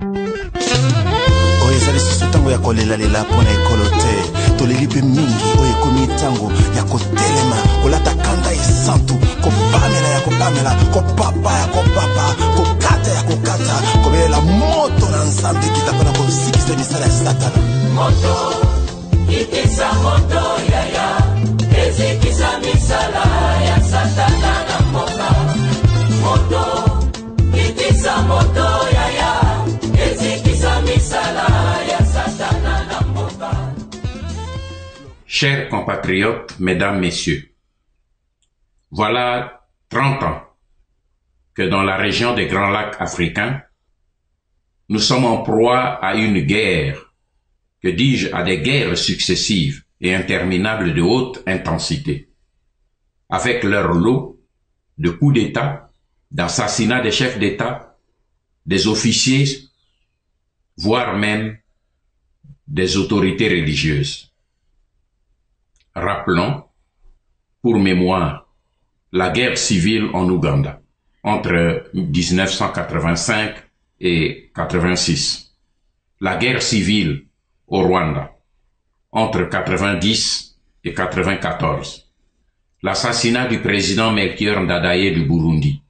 oyo ezali susu ntango ya kolelalela mpo na ekolo te toleli mpe mingi oyo ekomi ntango ya kotelema kolata kanda esantu kopamela ya kopamela kopapa ya kopapa kokata ya kokata kobelela moto na nzambe kita mpona kosikisa misala ya satana moto itisa moto yaya ezikisa misala ya satana na mboka moto itisa moto yaya ezikisa misala ya satana na mboka. Chers compatriotes, mesdames, messieurs, voilà 30 ans que dans la région des Grands Lacs africains, nous sommes en proie à une guerre, que dis-je, à des guerres successives et interminables de haute intensité, avec leur lot de coups d'État, d'assassinats des chefs d'État, des officiers, voire même des autorités religieuses. Rappelons, pour mémoire, la guerre civile en Ouganda, entre 1985 et 86. La guerre civile au Rwanda, entre 90 et 94. L'assassinat du président Melchior Ndadaye du Burundi,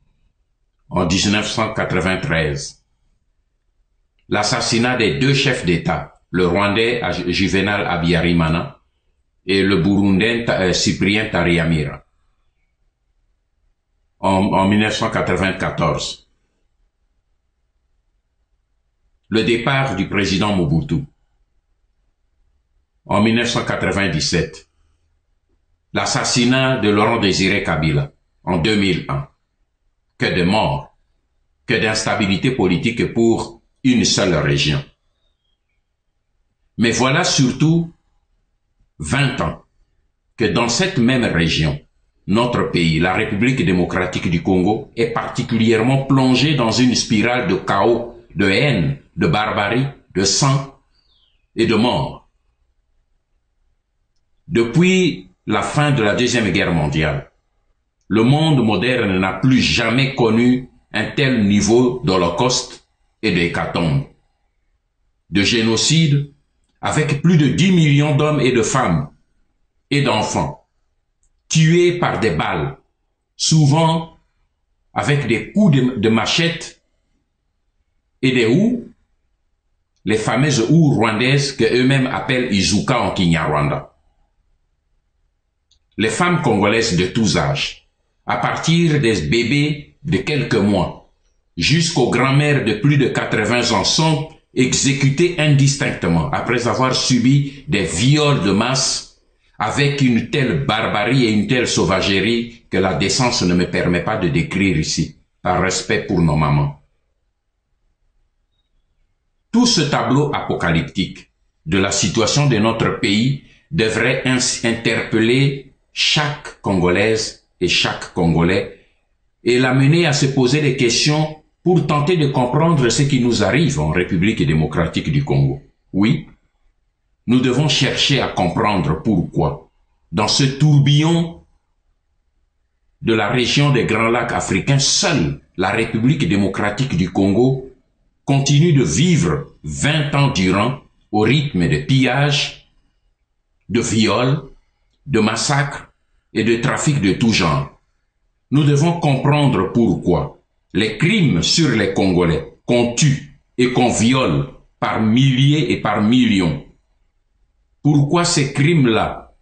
en 1993. L'assassinat des deux chefs d'État, le Rwandais Juvenal Habyarimana et le Burundais Cyprien Taryamira, en 1994. Le départ du président Mobutu, en 1997. L'assassinat de Laurent Désiré Kabila, en 2001. Que de morts, que d'instabilité politique pour une seule région. Mais voilà surtout 20 ans que dans cette même région, notre pays, la République démocratique du Congo, est particulièrement plongé dans une spirale de chaos, de haine, de barbarie, de sang et de mort. Depuis la fin de la Deuxième Guerre mondiale, le monde moderne n'a plus jamais connu un tel niveau d'holocauste et d'hécatombe, de génocide, avec plus de 10 millions d'hommes et de femmes et d'enfants, tués par des balles, souvent avec des coups de machette et des houes, les fameuses houes rwandaises que eux-mêmes appellent Izuka en Kinyarwanda. Les femmes congolaises de tous âges, à partir des bébés de quelques mois, jusqu'aux grands-mères de plus de 80 ans, sont exécutées indistinctement après avoir subi des viols de masse avec une telle barbarie et une telle sauvagerie que la décence ne me permet pas de décrire ici, par respect pour nos mamans. Tout ce tableau apocalyptique de la situation de notre pays devrait ainsi interpeller chaque Congolaise et chaque Congolais et l'amener à se poser des questions pour tenter de comprendre ce qui nous arrive en République démocratique du Congo. Oui, nous devons chercher à comprendre pourquoi, dans ce tourbillon de la région des Grands Lacs africains, seule la République démocratique du Congo continue de vivre 20 ans durant au rythme de pillages, de viols, de massacres et de trafic de tout genre. Nous devons comprendre pourquoi les crimes sur les Congolais qu'on tue et qu'on viole par milliers et par millions, pourquoi ces crimes-là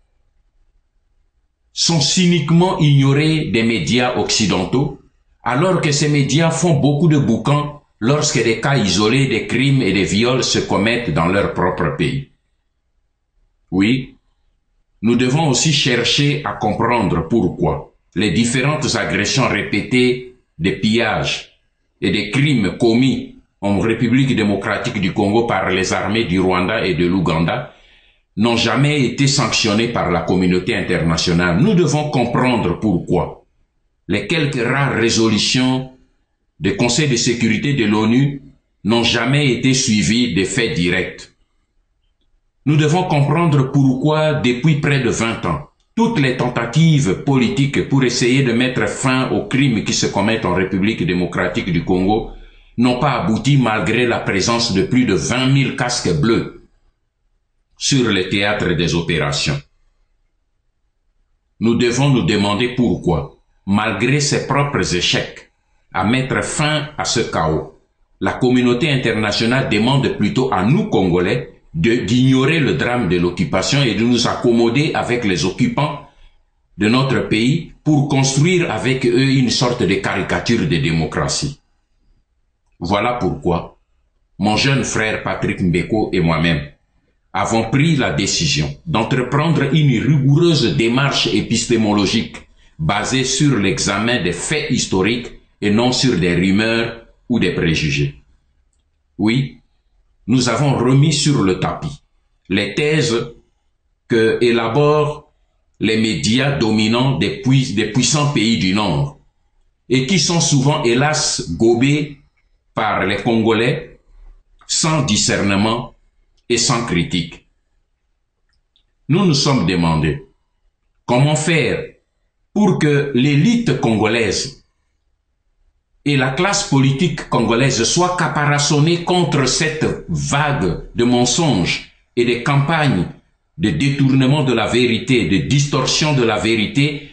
sont cyniquement ignorés des médias occidentaux, alors que ces médias font beaucoup de boucans lorsque des cas isolés des crimes et des viols se commettent dans leur propre pays. Oui, nous devons aussi chercher à comprendre pourquoi les différentes agressions répétées des pillages et des crimes commis en République démocratique du Congo par les armées du Rwanda et de l'Ouganda n'ont jamais été sanctionnées par la communauté internationale. Nous devons comprendre pourquoi les quelques rares résolutions du Conseil de sécurité de l'ONU n'ont jamais été suivies de faits directs. Nous devons comprendre pourquoi, depuis près de 20 ans, toutes les tentatives politiques pour essayer de mettre fin aux crimes qui se commettent en République démocratique du Congo n'ont pas abouti malgré la présence de plus de 20 000 casques bleus sur le théâtre des opérations. Nous devons nous demander pourquoi, malgré ses propres échecs, à mettre fin à ce chaos, la communauté internationale demande plutôt à nous Congolais d'ignorer le drame de l'occupation et de nous accommoder avec les occupants de notre pays pour construire avec eux une sorte de caricature de démocratie. Voilà pourquoi mon jeune frère Patrick Mbeko et moi-même avons pris la décision d'entreprendre une rigoureuse démarche épistémologique basée sur l'examen des faits historiques et non sur des rumeurs ou des préjugés. Oui, nous avons remis sur le tapis les thèses que élaborent les médias dominants des puissants pays du Nord et qui sont souvent, hélas, gobés par les Congolais sans discernement et sans critique. Nous nous sommes demandé comment faire pour que l'élite congolaise et la classe politique congolaise soient caparaçonnés contre cette vague de mensonges et de campagnes de détournement de la vérité, de distorsion de la vérité,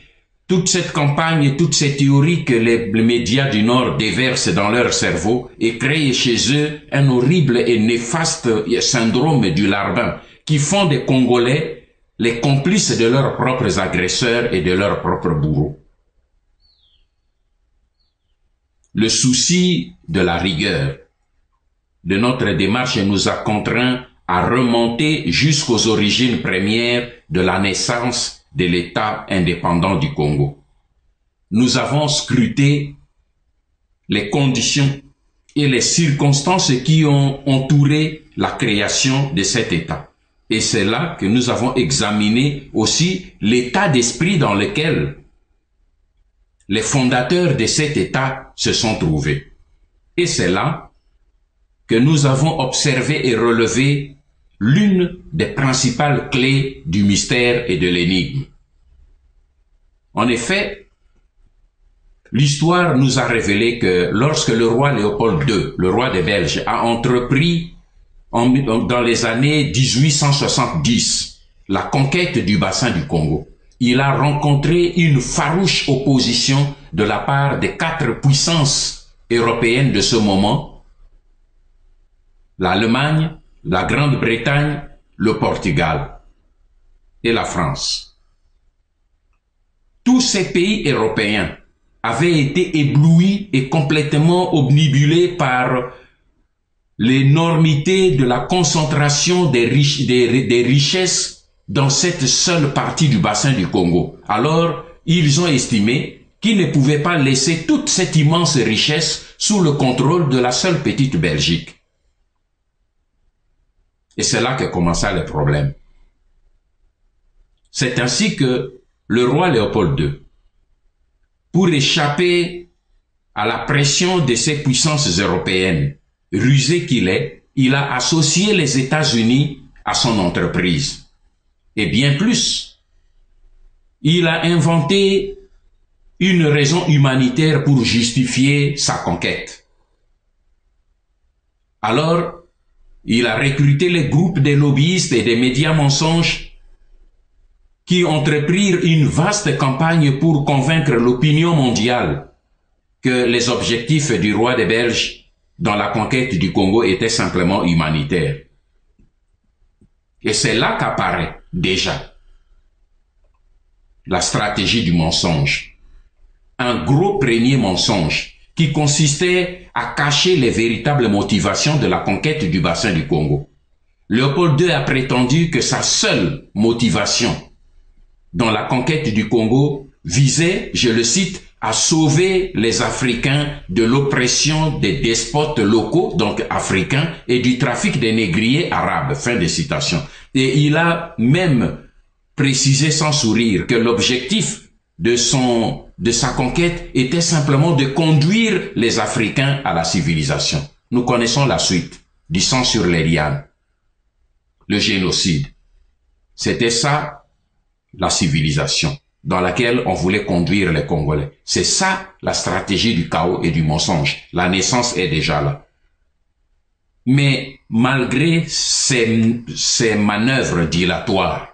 toute cette campagne et toutes ces théories que les médias du Nord déversent dans leur cerveau et créent chez eux un horrible et néfaste syndrome du larbin qui font des Congolais les complices de leurs propres agresseurs et de leurs propres bourreaux. Le souci de la rigueur de notre démarche nous a contraints à remonter jusqu'aux origines premières de la naissance de l'État indépendant du Congo. Nous avons scruté les conditions et les circonstances qui ont entouré la création de cet État. Et c'est là que nous avons examiné aussi l'état d'esprit dans lequel les fondateurs de cet État se sont trouvés. Et c'est là que nous avons observé et relevé l'une des principales clés du mystère et de l'énigme. En effet, l'histoire nous a révélé que lorsque le roi Léopold II, le roi des Belges, a entrepris dans les années 1870 la conquête du bassin du Congo, il a rencontré une farouche opposition de la part des 4 puissances européennes de ce moment, l'Allemagne, la Grande-Bretagne, le Portugal et la France. Tous ces pays européens avaient été éblouis et complètement obnubilés par l'énormité de la concentration des richesses dans cette seule partie du bassin du Congo. Alors, ils ont estimé qu'ils ne pouvaient pas laisser toute cette immense richesse sous le contrôle de la seule petite Belgique. Et c'est là que commença le problème. C'est ainsi que le roi Léopold II, pour échapper à la pression de ces puissances européennes, rusé qu'il est, il a associé les États-Unis à son entreprise. Et bien plus, il a inventé une raison humanitaire pour justifier sa conquête. Alors, il a recruté les groupes des lobbyistes et des médias mensonges qui entreprirent une vaste campagne pour convaincre l'opinion mondiale que les objectifs du roi des Belges dans la conquête du Congo étaient simplement humanitaires. Et c'est là qu'apparaît déjà la stratégie du mensonge. Un gros premier mensonge qui consistait à cacher les véritables motivations de la conquête du bassin du Congo. Léopold II a prétendu que sa seule motivation dans la conquête du Congo visait, je le cite, à sauver les Africains de l'oppression des despotes locaux, donc africains, et du trafic des négriers arabes. Fin de citation. Et il a même précisé sans sourire que l'objectif de sa conquête était simplement de conduire les Africains à la civilisation. Nous connaissons la suite, du sang sur les lianes, le génocide. C'était ça, la civilisation. dans laquelle on voulait conduire les Congolais. C'est ça la stratégie du chaos et du mensonge. La naissance est déjà là. Mais malgré ces manœuvres dilatoires,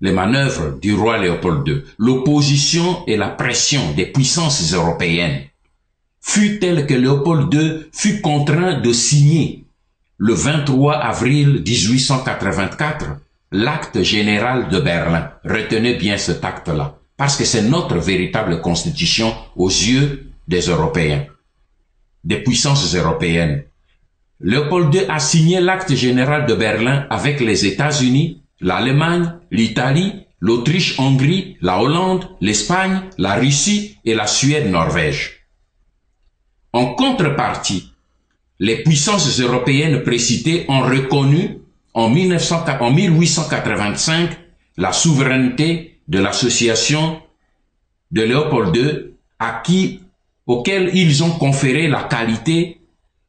les manœuvres du roi Léopold II, l'opposition et la pression des puissances européennes fut telle que Léopold II fut contraint de signer le 23 avril 1884 l'acte général de Berlin. Retenez bien cet acte-là, parce que c'est notre véritable constitution aux yeux des Européens, des puissances européennes. Léopold II a signé l'acte général de Berlin avec les États-Unis, l'Allemagne, l'Italie, l'Autriche-Hongrie, la Hollande, l'Espagne, la Russie et la Suède-Norvège. En contrepartie, les puissances européennes précitées ont reconnu en 1885 la souveraineté de l'association de Léopold II auquel ils ont conféré la qualité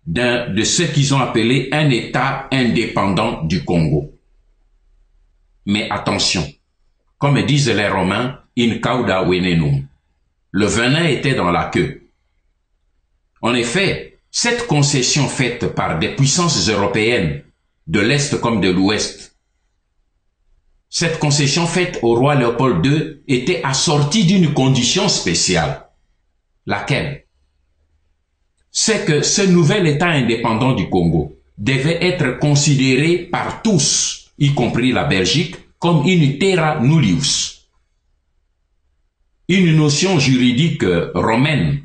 de ce qu'ils ont appelé un État indépendant du Congo. Mais attention, comme disent les Romains, in cauda venenum, le venin était dans la queue. En effet, cette concession faite par des puissances européennes, de l'Est comme de l'Ouest, cette concession faite au roi Léopold II était assortie d'une condition spéciale. Laquelle? C'est que ce nouvel État indépendant du Congo devait être considéré par tous, y compris la Belgique, comme une terra nullius, une notion juridique romaine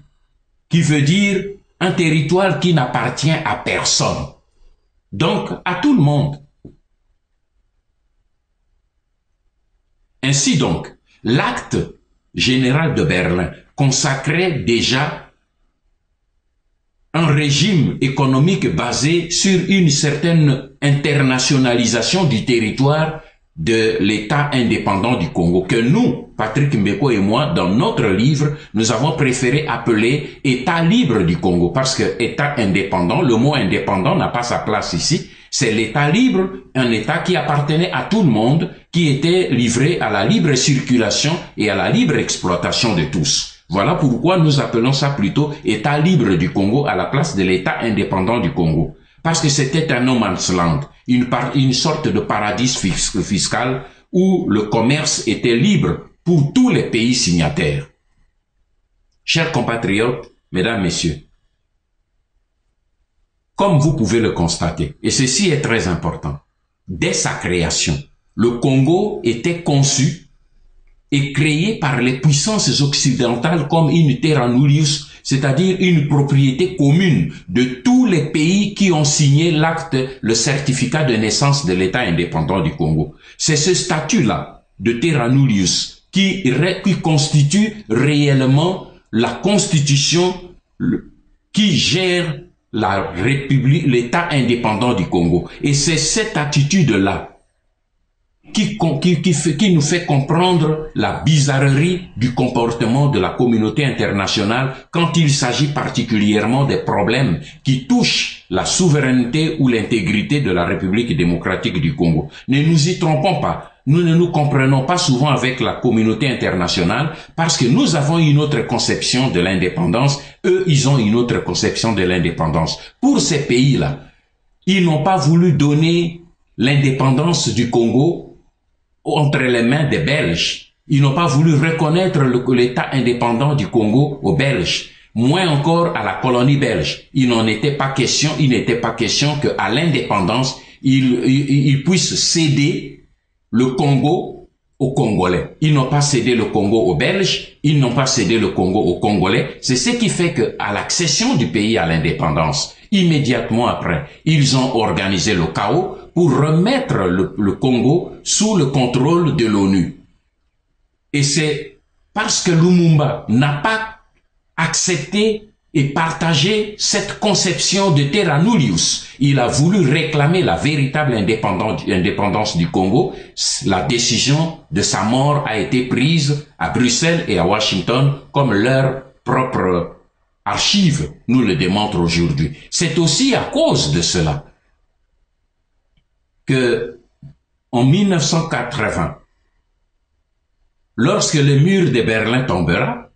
qui veut dire un territoire qui n'appartient à personne, donc à tout le monde. Ainsi donc, l'acte général de Berlin consacrait déjà un régime économique basé sur une certaine internationalisation du territoire de l'État indépendant du Congo, que nous, Patrick Mbeko et moi, dans notre livre, nous avons préféré appeler État libre du Congo, parce que État indépendant, le mot indépendant n'a pas sa place ici, c'est l'État libre, un État qui appartenait à tout le monde, qui était livré à la libre circulation et à la libre exploitation de tous. Voilà pourquoi nous appelons ça plutôt État libre du Congo à la place de l'État indépendant du Congo. Parce que c'était un no man's land, une sorte de paradis fiscal où le commerce était libre pour tous les pays signataires. Chers compatriotes, mesdames, messieurs, comme vous pouvez le constater, et ceci est très important, dès sa création, le Congo était conçu et créé par les puissances occidentales comme une terra nullius, c'est-à-dire une propriété commune de tous les pays qui ont signé l'acte, le certificat de naissance de l'État indépendant du Congo. C'est ce statut-là de terra nullius qui constitue réellement la constitution qui gère la République, l'État indépendant du Congo. Et c'est cette attitude-là qui nous fait comprendre la bizarrerie du comportement de la communauté internationale quand il s'agit particulièrement des problèmes qui touchent la souveraineté ou l'intégrité de la République démocratique du Congo. Ne nous y trompons pas. Nous ne nous comprenons pas souvent avec la communauté internationale parce que nous avons une autre conception de l'indépendance. Eux, ils ont une autre conception de l'indépendance. Pour ces pays-là, ils n'ont pas voulu donner l'indépendance du Congo entre les mains des Belges. Ils n'ont pas voulu reconnaître l'État indépendant du Congo aux Belges, moins encore à la colonie belge. Il n'était pas question qu'à l'indépendance, ils puissent céder le Congo aux Congolais. Ils n'ont pas cédé le Congo aux Belges, ils n'ont pas cédé le Congo aux Congolais. C'est ce qui fait qu'à l'accession du pays à l'indépendance, immédiatement après, ils ont organisé le chaos pour remettre le Congo sous le contrôle de l'ONU. Et c'est parce que Lumumba n'a pas accepté et partagé cette conception de terra nullius. Il a voulu réclamer la véritable indépendance du Congo. La décision de sa mort a été prise à Bruxelles et à Washington comme leur propre archive nous le démontre aujourd'hui. C'est aussi à cause de cela que en 1980, lorsque le mur de Berlin tombera,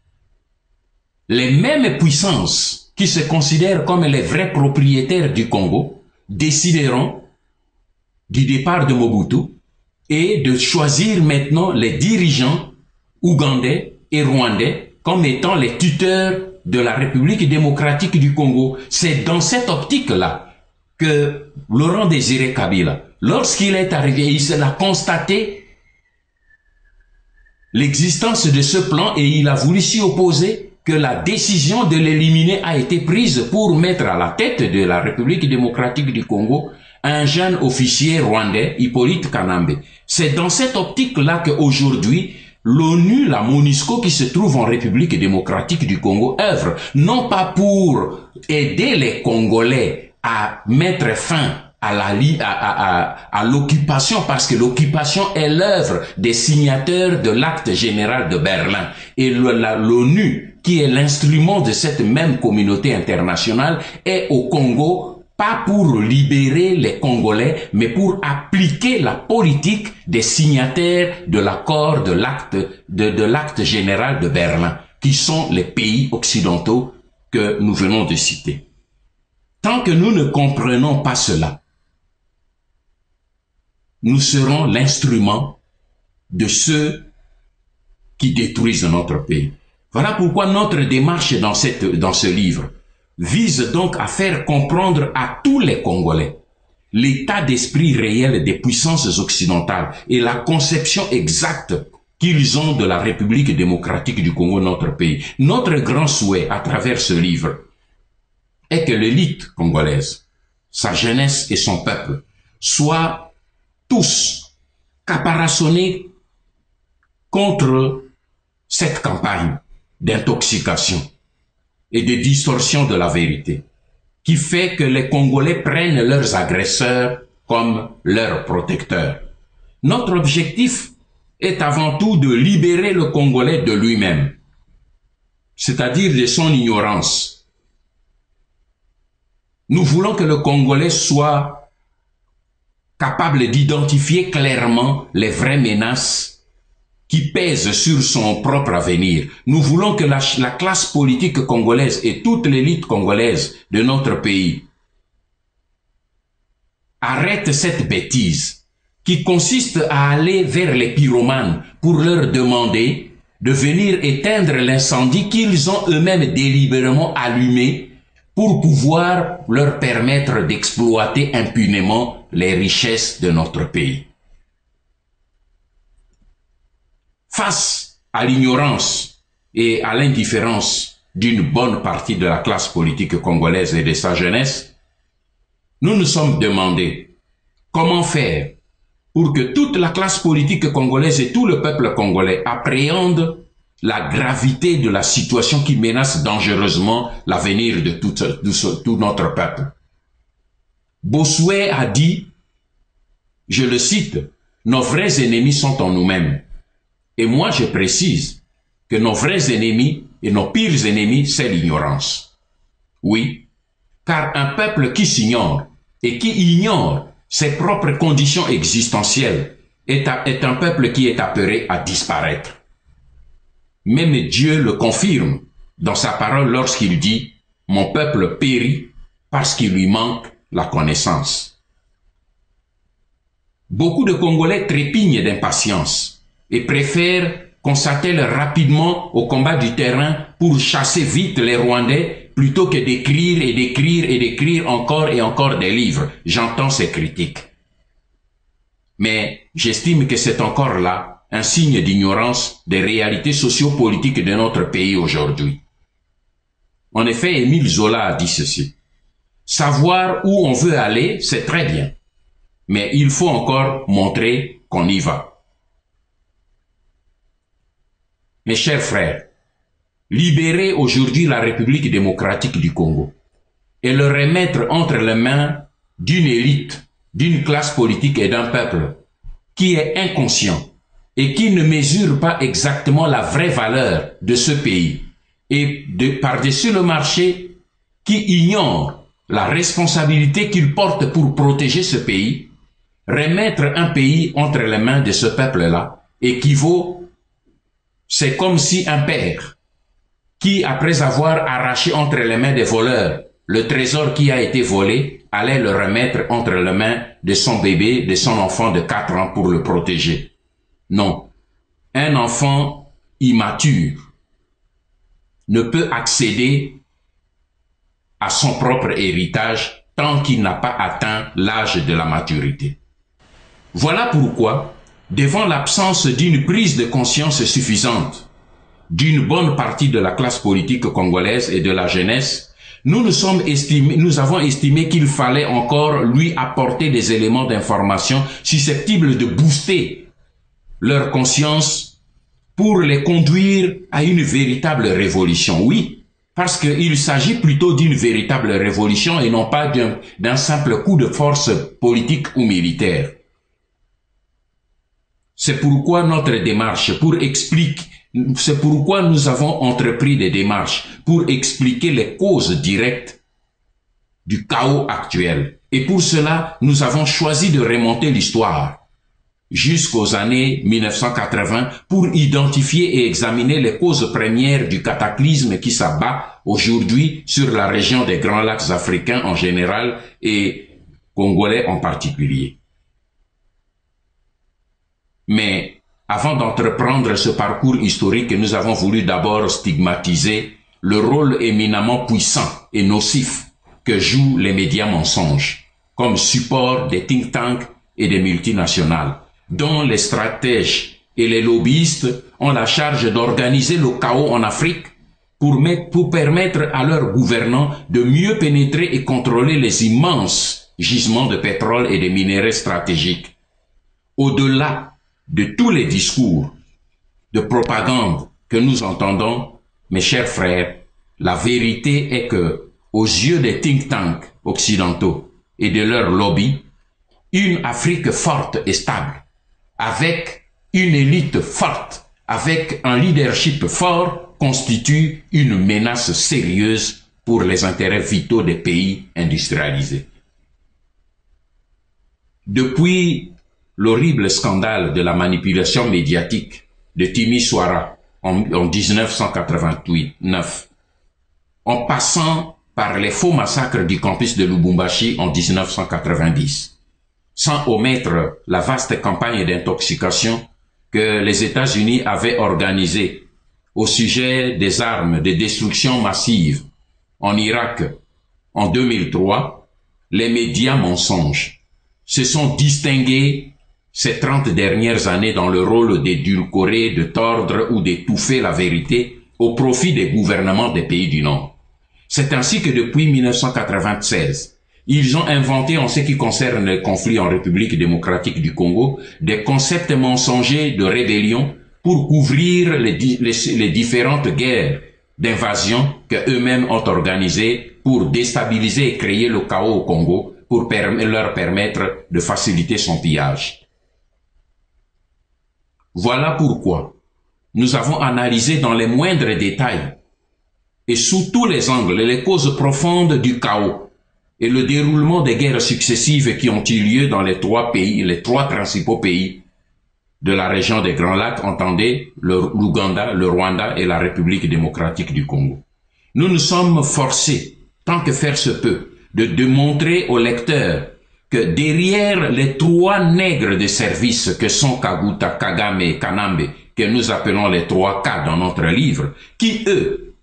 les mêmes puissances qui se considèrent comme les vrais propriétaires du Congo décideront du départ de Mobutu et de choisir maintenant les dirigeants ougandais et rwandais comme étant les tuteurs de la République démocratique du Congo. C'est dans cette optique-là que Laurent Désiré Kabila, lorsqu'il est arrivé, il a constaté l'existence de ce plan et il a voulu s'y opposer, que la décision de l'éliminer a été prise pour mettre à la tête de la République démocratique du Congo un jeune officier rwandais, Hippolyte Kanambe. C'est dans cette optique-là qu'aujourd'hui, l'ONU, la MONUSCO, qui se trouve en République démocratique du Congo, œuvre non pas pour aider les Congolais à mettre fin à l'occupation, parce que l'occupation est l'œuvre des signataires de l'acte général de Berlin. Et l'ONU, qui est l'instrument de cette même communauté internationale, est au Congo pas pour libérer les Congolais, mais pour appliquer la politique des signataires de l'accord de l'acte général de Berlin, qui sont les pays occidentaux que nous venons de citer. Tant que nous ne comprenons pas cela, nous serons l'instrument de ceux qui détruisent notre pays. Voilà pourquoi notre démarche dans ce livre vise donc à faire comprendre à tous les Congolais l'état d'esprit réel des puissances occidentales et la conception exacte qu'ils ont de la République démocratique du Congo, notre pays. Notre grand souhait à travers ce livre est que l'élite congolaise, sa jeunesse et son peuple soient tous caparaçonnés contre cette campagne d'intoxication et de distorsion de la vérité, qui fait que les Congolais prennent leurs agresseurs comme leurs protecteurs. Notre objectif est avant tout de libérer le Congolais de lui-même, c'est-à-dire de son ignorance. Nous voulons que le Congolais soit capable d'identifier clairement les vraies menaces qui pèsent sur son propre avenir. Nous voulons que la classe politique congolaise et toute l'élite congolaise de notre pays arrête cette bêtise qui consiste à aller vers les pyromanes pour leur demander de venir éteindre l'incendie qu'ils ont eux-mêmes délibérément allumé pour pouvoir leur permettre d'exploiter impunément les richesses de notre pays. Face à l'ignorance et à l'indifférence d'une bonne partie de la classe politique congolaise et de sa jeunesse, nous nous sommes demandé comment faire pour que toute la classe politique congolaise et tout le peuple congolais appréhendent la gravité de la situation qui menace dangereusement l'avenir de tout notre peuple. Bossuet a dit, je le cite, « Nos vrais ennemis sont en nous-mêmes ». Et moi je précise que nos vrais ennemis et nos pires ennemis, c'est l'ignorance. Oui, car un peuple qui s'ignore et qui ignore ses propres conditions existentielles est un peuple qui est appelé à disparaître. Même Dieu le confirme dans sa parole lorsqu'il dit « Mon peuple périt parce qu'il lui manque la connaissance ». Beaucoup de Congolais trépignent d'impatience et préfèrent qu'on s'attelle rapidement au combat du terrain pour chasser vite les Rwandais plutôt que d'écrire et d'écrire et d'écrire encore et encore des livres. J'entends ces critiques. Mais j'estime que c'est encore là un signe d'ignorance des réalités sociopolitiques de notre pays aujourd'hui. En effet, Émile Zola a dit ceci. Savoir où on veut aller, c'est très bien. Mais il faut encore montrer qu'on y va. Mes chers frères, libérer aujourd'hui la République démocratique du Congo et le remettre entre les mains d'une élite, d'une classe politique et d'un peuple qui est inconscient et qui ne mesure pas exactement la vraie valeur de ce pays et par-dessus le marché qui ignore la responsabilité qu'il porte pour protéger ce pays, remettre un pays entre les mains de ce peuple-là équivaut C'est comme si un père qui, après avoir arraché entre les mains des voleurs le trésor qui a été volé, allait le remettre entre les mains de son bébé, de son enfant de 4 ans pour le protéger. Non. Un enfant immature ne peut accéder à son propre héritage tant qu'il n'a pas atteint l'âge de la maturité. Voilà pourquoi, devant l'absence d'une prise de conscience suffisante d'une bonne partie de la classe politique congolaise et de la jeunesse, nous avons estimé qu'il fallait encore lui apporter des éléments d'information susceptibles de booster leur conscience pour les conduire à une véritable révolution. Oui, parce qu'il s'agit plutôt d'une véritable révolution et non pas d'un simple coup de force politique ou militaire. C'est pourquoi notre démarche, c'est pourquoi nous avons entrepris des démarches pour expliquer les causes directes du chaos actuel. Et pour cela, nous avons choisi de remonter l'histoire jusqu'aux années 1980 pour identifier et examiner les causes premières du cataclysme qui s'abat aujourd'hui sur la région des Grands Lacs africains en général et congolais en particulier. Mais avant d'entreprendre ce parcours historique, nous avons voulu d'abord stigmatiser le rôle éminemment puissant et nocif que jouent les médias mensonges, comme support des think tanks et des multinationales, dont les stratèges et les lobbyistes ont la charge d'organiser le chaos en Afrique pour permettre à leurs gouvernants de mieux pénétrer et contrôler les immenses gisements de pétrole et de minerais stratégiques. Au-delà de tous les discours de propagande que nous entendons, mes chers frères, la vérité est que, aux yeux des think tanks occidentaux et de leurs lobbies, une Afrique forte et stable, avec une élite forte, avec un leadership fort, constitue une menace sérieuse pour les intérêts vitaux des pays industrialisés. Depuis l'horrible scandale de la manipulation médiatique de Timisoara en 1989, en passant par les faux massacres du campus de Lubumbashi en 1990, sans omettre la vaste campagne d'intoxication que les États-Unis avaient organisée au sujet des armes de destruction massive en Irak en 2003, les médias mensonges se sont distingués ces 30 dernières années dans le rôle d'édulcorer, de tordre ou d'étouffer la vérité au profit des gouvernements des pays du Nord. C'est ainsi que depuis 1996, ils ont inventé en ce qui concerne les conflits en République démocratique du Congo des concepts mensongers de rébellion pour couvrir les différentes guerres d'invasion que eux-mêmes ont organisées pour déstabiliser et créer le chaos au Congo pour leur permettre de faciliter son pillage. Voilà pourquoi nous avons analysé dans les moindres détails et sous tous les angles les causes profondes du chaos et le déroulement des guerres successives qui ont eu lieu dans les trois principaux pays de la région des Grands Lacs, entendez l'Ouganda, le Rwanda et la République démocratique du Congo. Nous nous sommes forcés, tant que faire se peut, de démontrer aux lecteurs que derrière les 3 nègres de service que sont Kaguta, Kagame et Kanambe, que nous appelons les 3 K dans notre livre, qui, eux,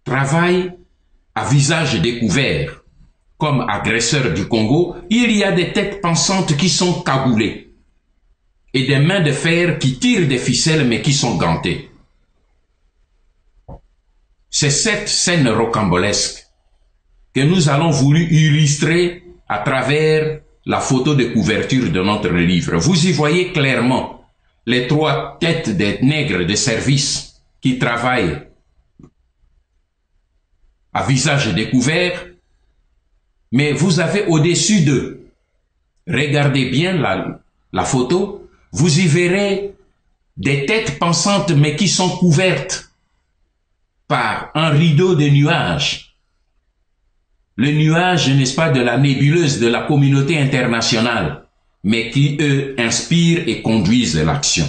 travaillent à visage découvert comme agresseurs du Congo, il y a des têtes pensantes qui sont cagoulées et des mains de fer qui tirent des ficelles mais qui sont gantées. C'est cette scène rocambolesque que nous allons voulu illustrer à travers la photo de couverture de notre livre. Vous y voyez clairement les 3 têtes des nègres de service qui travaillent à visage découvert, mais vous avez au-dessus d'eux, regardez bien la photo, vous y verrez des têtes pensantes mais qui sont couvertes par un rideau de nuages. Le nuage, n'est-ce pas, de la nébuleuse de la communauté internationale, mais qui, eux, inspirent et conduisent l'action.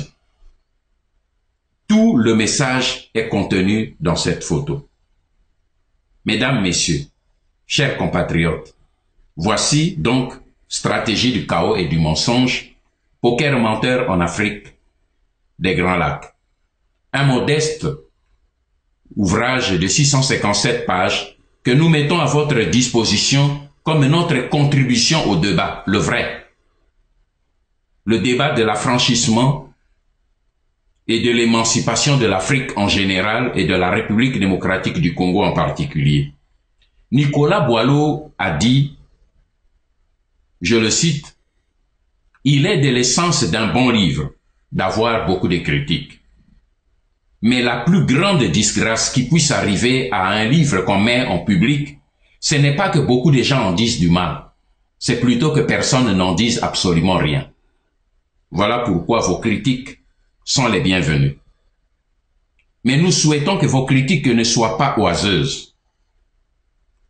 tout le message est contenu dans cette photo. Mesdames, Messieurs, chers compatriotes, voici donc stratégie du chaos et du mensonge, poker menteur en Afrique des Grands Lacs. Un modeste ouvrage de 657 pages que nous mettons à votre disposition comme notre contribution au débat, le vrai. Le débat de l'affranchissement et de l'émancipation de l'Afrique en général et de la République démocratique du Congo en particulier. Nicolas Boileau a dit, je le cite, « Il est de l'essence d'un bon livre d'avoir beaucoup de critiques. Mais la plus grande disgrâce qui puisse arriver à un livre qu'on met en public, ce n'est pas que beaucoup de gens en disent du mal, c'est plutôt que personne n'en dise absolument rien. Voilà pourquoi vos critiques sont les bienvenues. Mais nous souhaitons que vos critiques ne soient pas oiseuses,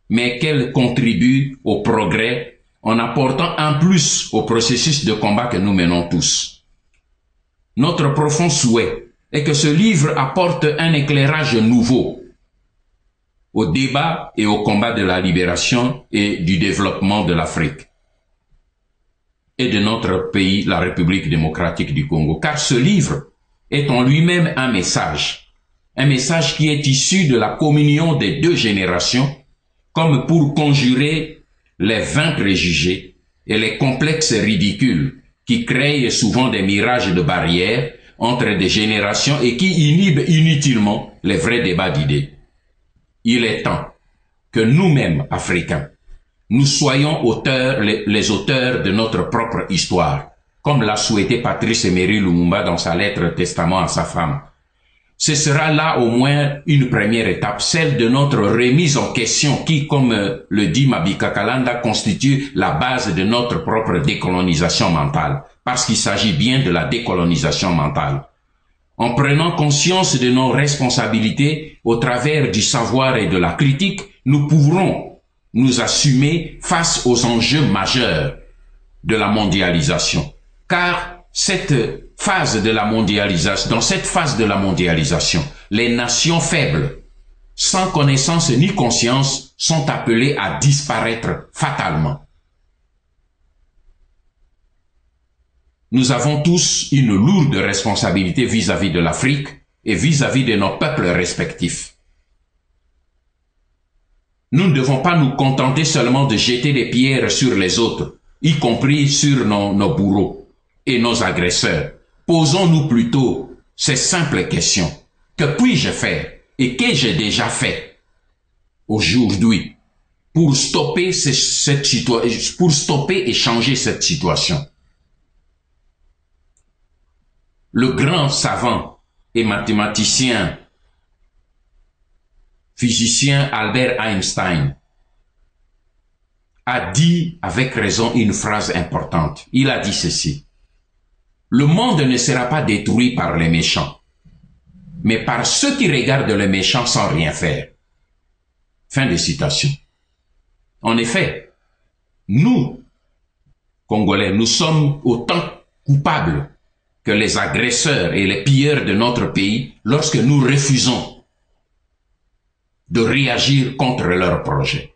mais qu'elles contribuent au progrès en apportant un plus au processus de combat que nous menons tous. Notre profond souhait est que ce livre apporte un éclairage nouveau au débat et au combat de la libération et du développement de l'Afrique et de notre pays, la République démocratique du Congo. Car ce livre est en lui-même un message qui est issu de la communion des deux générations, comme pour conjurer les vains préjugés et les complexes ridicules qui créent souvent des mirages de barrières entre des générations et qui inhibent inutilement les vrais débats d'idées. Il est temps que nous-mêmes, Africains, nous soyons les auteurs de notre propre histoire, comme l'a souhaité Patrice Emery Lumumba dans sa lettre testament à sa femme. Ce sera là au moins une première étape, celle de notre remise en question qui, comme le dit Mabika Kalanda, constitue la base de notre propre décolonisation mentale, parce qu'il s'agit bien de la décolonisation mentale. En prenant conscience de nos responsabilités au travers du savoir et de la critique, nous pourrons nous assumer face aux enjeux majeurs de la mondialisation. Car dans cette phase de la mondialisation, les nations faibles, sans connaissance ni conscience, sont appelées à disparaître fatalement. Nous avons tous une lourde responsabilité vis-à-vis de l'Afrique et vis-à-vis de nos peuples respectifs. Nous ne devons pas nous contenter seulement de jeter des pierres sur les autres, y compris sur nos bourreaux et nos agresseurs. Posons-nous plutôt ces simples questions. Que puis-je faire et qu'ai-je déjà fait aujourd'hui pour stopper et changer cette situation? Le grand savant et mathématicien, physicien Albert Einstein a dit avec raison une phrase importante. Il a dit ceci: le monde ne sera pas détruit par les méchants, mais par ceux qui regardent les méchants sans rien faire. Fin de citation. En effet, nous, Congolais, nous sommes autant coupables que les agresseurs et les pilleurs de notre pays lorsque nous refusons de réagir contre leurs projets.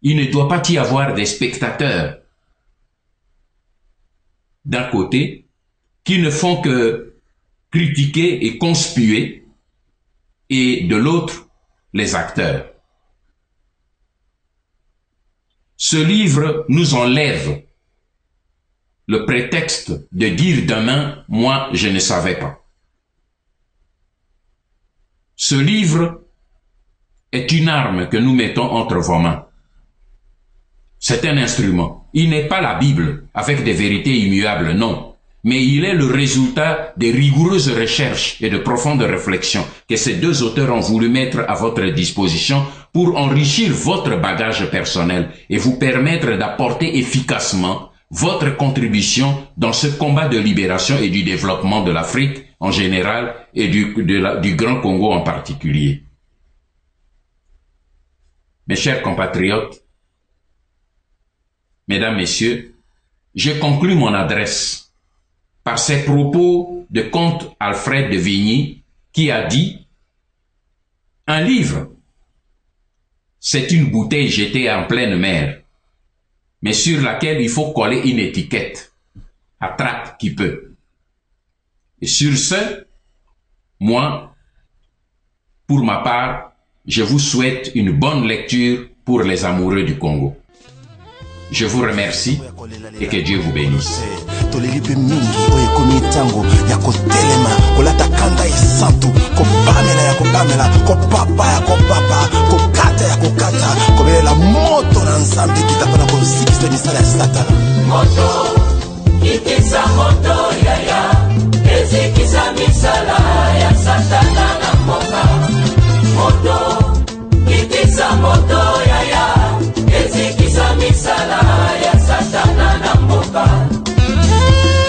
Il ne doit pas y avoir des spectateurs d'un côté qui ne font que critiquer et conspuer, et de l'autre, les acteurs. Ce livre nous enlève le prétexte de dire demain, moi, je ne savais pas. Ce livre est une arme que nous mettons entre vos mains. C'est un instrument. Il n'est pas la Bible avec des vérités immuables, non. Mais il est le résultat de rigoureuses recherches et de profondes réflexions que ces deux auteurs ont voulu mettre à votre disposition pour enrichir votre bagage personnel et vous permettre d'apporter efficacement votre contribution dans ce combat de libération et du développement de l'Afrique en général et du Grand Congo en particulier. Mes chers compatriotes, mesdames, messieurs, je conclus mon adresse par ses propos de comte Alfred de Vigny, qui a dit « Un livre, c'est une bouteille jetée en pleine mer, mais sur laquelle il faut coller une étiquette, attrape qui peut. » Et sur ce, moi, pour ma part, je vous souhaite une bonne lecture pour les amoureux du Congo. Je vous remercie et que Dieu vous bénisse. Tolelipe mingi oye komi tango ya kotelema kolata kanda esantu kopamela ya kopamela kopapa ya kopapa kokata ya kokata kobelela moto na nzambe kitapana kosikisa misala ya satana moto ikisa moto yaya ezikisa misala ya satana na mboka moto ikisa moto yaya ezikisa misala ya satana na mboka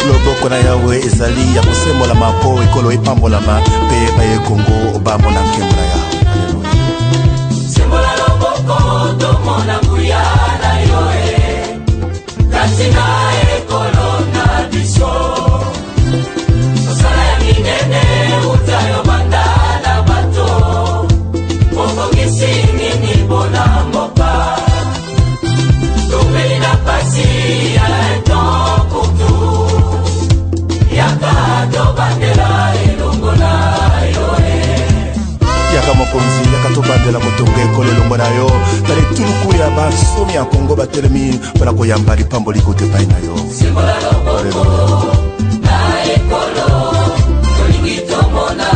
loboko na yawe ezali ya kosembola mapo ekolo epambolama mpe baye kongo bamona nkembo na yawe sembola loboko tomona nguya na yoe kasi na ekolo na biso kosala ya minene utayo banda na bato mokongisi nini bona mboka tomeli na pasi ya eton kutu yaka tobandela elongo na yoe yaka mokonzi yaka tobandela motongo ekolo elongo na yo tali tuluku ya bansomi ya kongo batelemi mpona koyamba lipambo likote epai na yo sembola loboko na ekolo tolingi tomona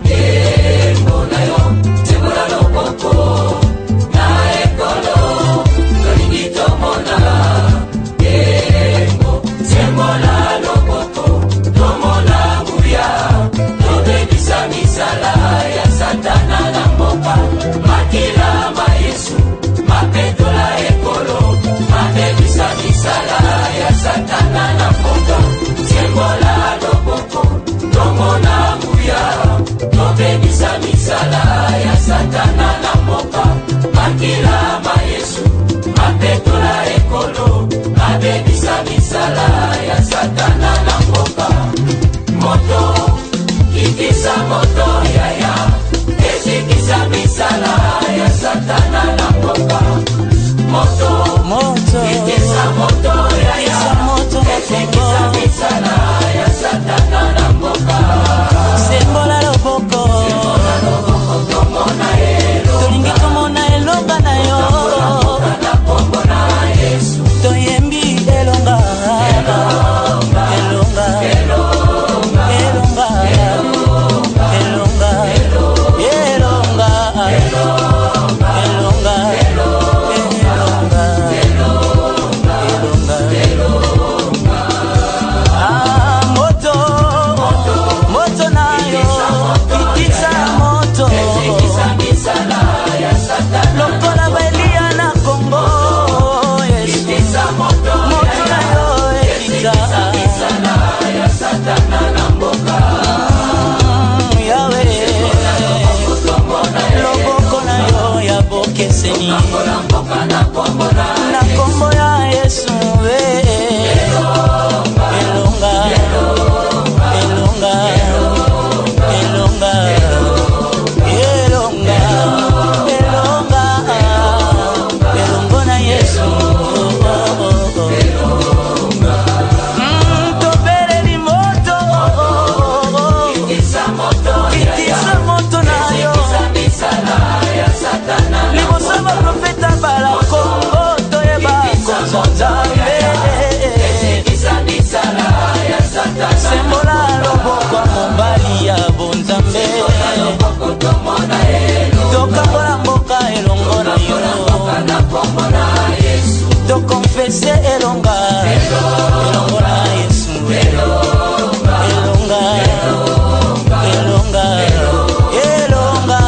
embo na yo sembola loboko na ekolo tolingi tomona embo sembola loboko tomona nguya tobebisa misala ya satana na mboka makila ma yesu mapetola ekolo mabebisa misala ya satana na mboka sembola loboko tomona nguya tobebisa misala ya satana na mboka makila ma yesu mapetola ekolo mabebisa misala ya satana na mboka moto ikisa moto yaya ezikisa misala ya satana na mboka moto ikisa moto yaya ezikisa misala ya satana na mboka sembola loboko tomona elo tolingi komona elonga na yo na kombo na yesu toyembi elonga elonga elonga elonga elonga elonga elonga elonga ah moto moto na yo kitisa moto misala ya satana lokola balia na Kongo Yesu moto na yo ekita misala ya satana na mboka yawe loboko na yo ya bokeseni na kombo na kombo ya Yesu elonga elonga elonga elonga elonga elongo na Yesu tobeleli moto ikisa moto na yo misala ya satana liboso baprofeta bala Kongo toyeba konzanzambe misala ya satana sembola loboko mobali ya bonzambe tomona elo tokambola mboka elongo na yo na kombo na yesu tokonfese elonga elongo na Yesu elonga elonga elonga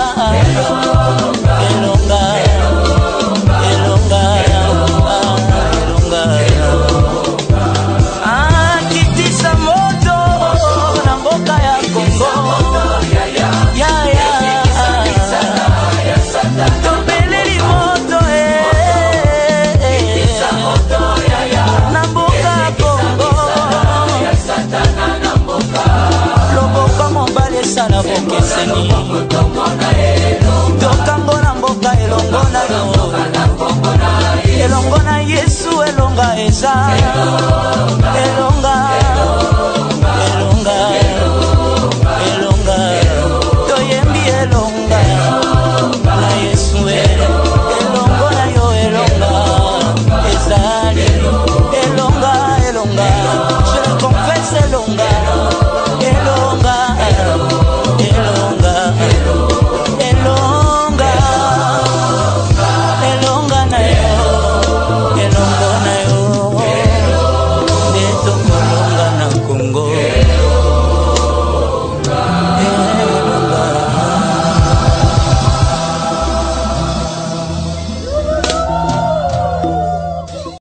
elonga elonga ah kitisa moto na mboka ya Kongo ya tobeleli moto moto ya na Seigneur.